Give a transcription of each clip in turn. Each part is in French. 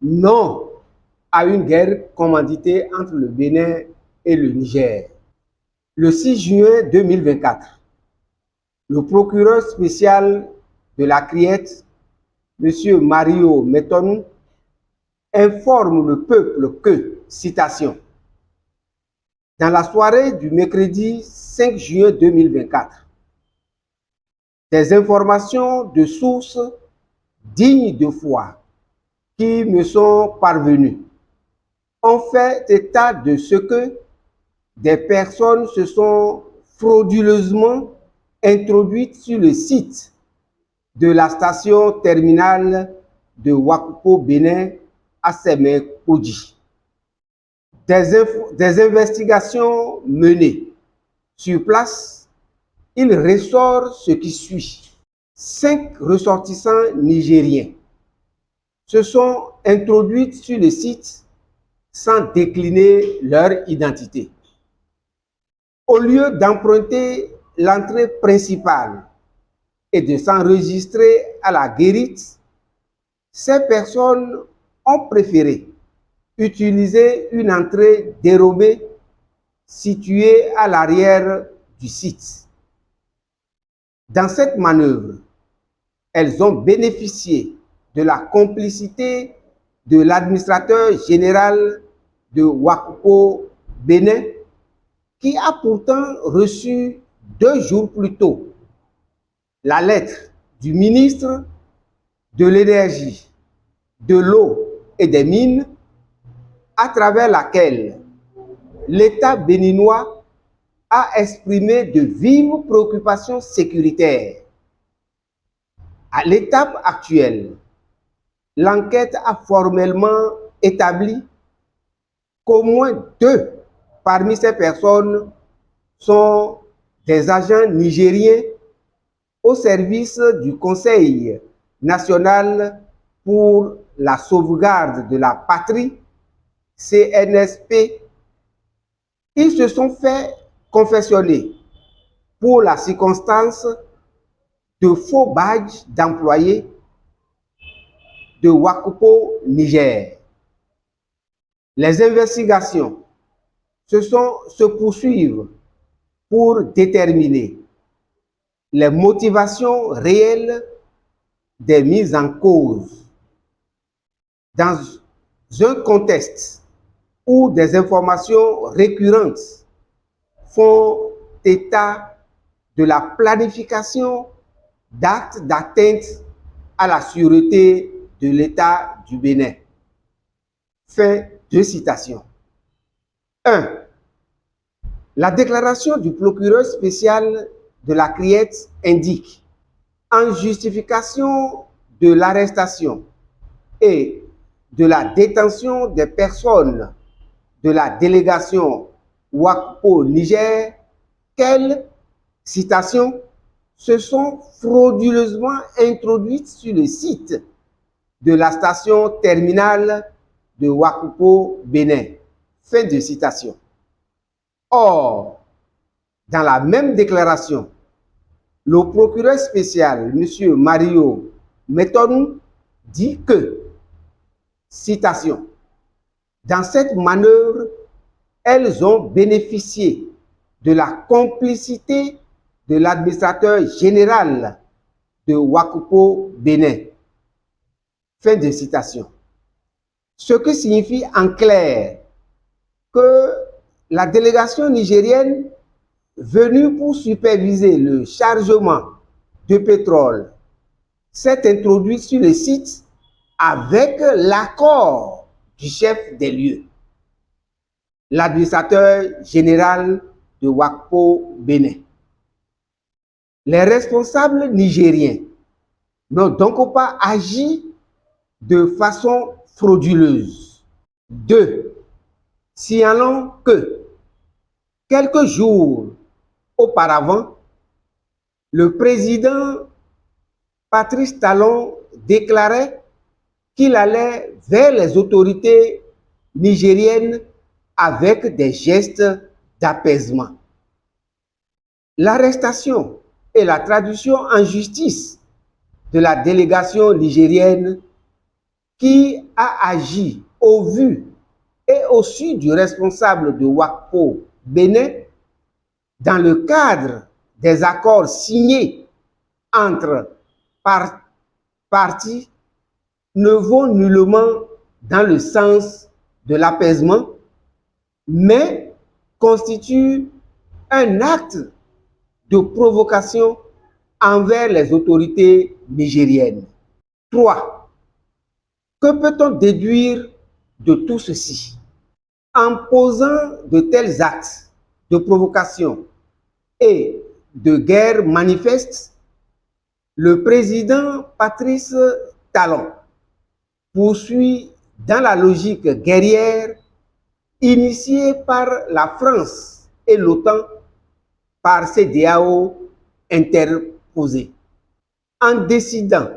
Non à une guerre commanditée entre le Bénin et le Niger. Le 6 juin 2024, le procureur spécial de la Criette, M. Mario Metonou, informe le peuple que, citation, dans la soirée du mercredi 5 juin 2024, des informations de sources dignes de foi qui me sont parvenues ont fait état de ce que des personnes se sont frauduleusement introduites sur le site de la station terminale de Ouakoupo Bénin à Sémé-Kodji. Des investigations menées sur place, il ressort ce qui suit. 5 ressortissants nigériens se sont introduits sur le site sans décliner leur identité. Au lieu d'emprunter l'entrée principale et de s'enregistrer à la guérite, ces personnes ont préféré utiliser une entrée dérobée située à l'arrière du site. Dans cette manœuvre, elles ont bénéficié de la complicité de l'administrateur général de Ouakoupo Bénin, qui a pourtant reçu 2 jours plus tôt la lettre du ministre de l'Énergie, de l'Eau et des Mines, à travers laquelle l'État béninois a exprimé de vives préoccupations sécuritaires. À l'étape actuelle, l'enquête a formellement établi qu'au moins 2 parmi ces personnes sont des agents nigériens au service du Conseil national pour la sauvegarde de la patrie, CNSP. Ils se sont fait confectionner pour la circonstance de faux badges d'employés de Ouakoupo, Niger. Les investigations se poursuivent pour déterminer les motivations réelles des mises en cause. Dans un contexte où des informations récurrentes font état de la planification d'actes d'atteinte à la sûreté de l'État du Bénin. Fin de citation. 1. La déclaration du procureur spécial de la Criette indique, en justification de l'arrestation et de la détention des personnes de la délégation Ouakoupo Niger, qu'elles, citation, se sont frauduleusement introduites sur le site de la station terminale de Ouakoupo Bénin. Fin de citation. Or, dans la même déclaration, le procureur spécial, M. Mario Metonou, dit que, citation, dans cette manœuvre, elles ont bénéficié de la complicité de l'administrateur général de Ouakoupo Bénin. Fin de citation. Ce qui signifie en clair que la délégation nigérienne venue pour superviser le chargement de pétrole s'est introduite sur le site avec l'accord du chef des lieux, l'administrateur général de Ouakoupo Bénin. Les responsables nigériens n'ont donc pas agi de façon frauduleuse. 2. Signalons que, quelques jours auparavant, le président Patrice Talon déclarait qu'il allait vers les autorités nigériennes avec des gestes d'apaisement. L'arrestation et la traduction en justice de la délégation nigérienne qui a agi au vu et au su du responsable de WACPO Bénin dans le cadre des accords signés entre parties ne vont nullement dans le sens de l'apaisement, mais constituent un acte de provocation envers les autorités nigériennes. 3. Que peut-on déduire de tout ceci? En posant de tels actes de provocation et de guerre manifeste, le président Patrice Talon poursuit dans la logique guerrière initiée par la France et l'OTAN par CEDEAO interposés. En décidant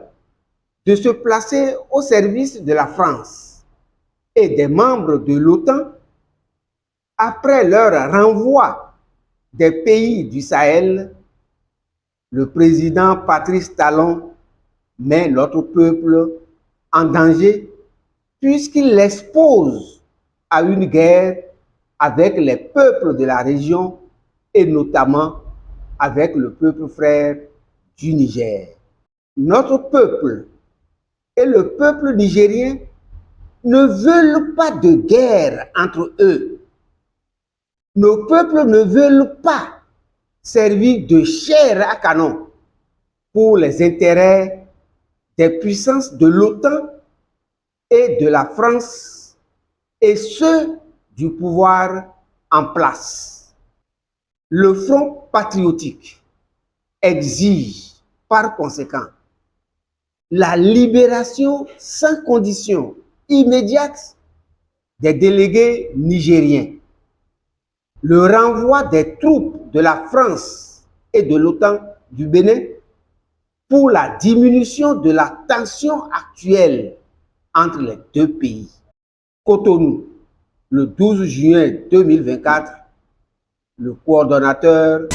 de se placer au service de la France et des membres de l'OTAN, après leur renvoi des pays du Sahel, le président Patrice Talon met notre peuple en danger puisqu'il l'expose à une guerre avec les peuples de la région et notamment avec le peuple frère du Niger. Notre peuple et le peuple nigérien ne veulent pas de guerre entre eux. Nos peuples ne veulent pas servir de chair à canon pour les intérêts des puissances de l'OTAN et de la France et ceux du pouvoir en place. Le Front patriotique exige par conséquent la libération sans condition immédiate des délégués nigériens, le renvoi des troupes de la France et de l'OTAN du Bénin pour la diminution de la tension actuelle entre les deux pays. Cotonou, le 12 juin 2024, le coordonnateur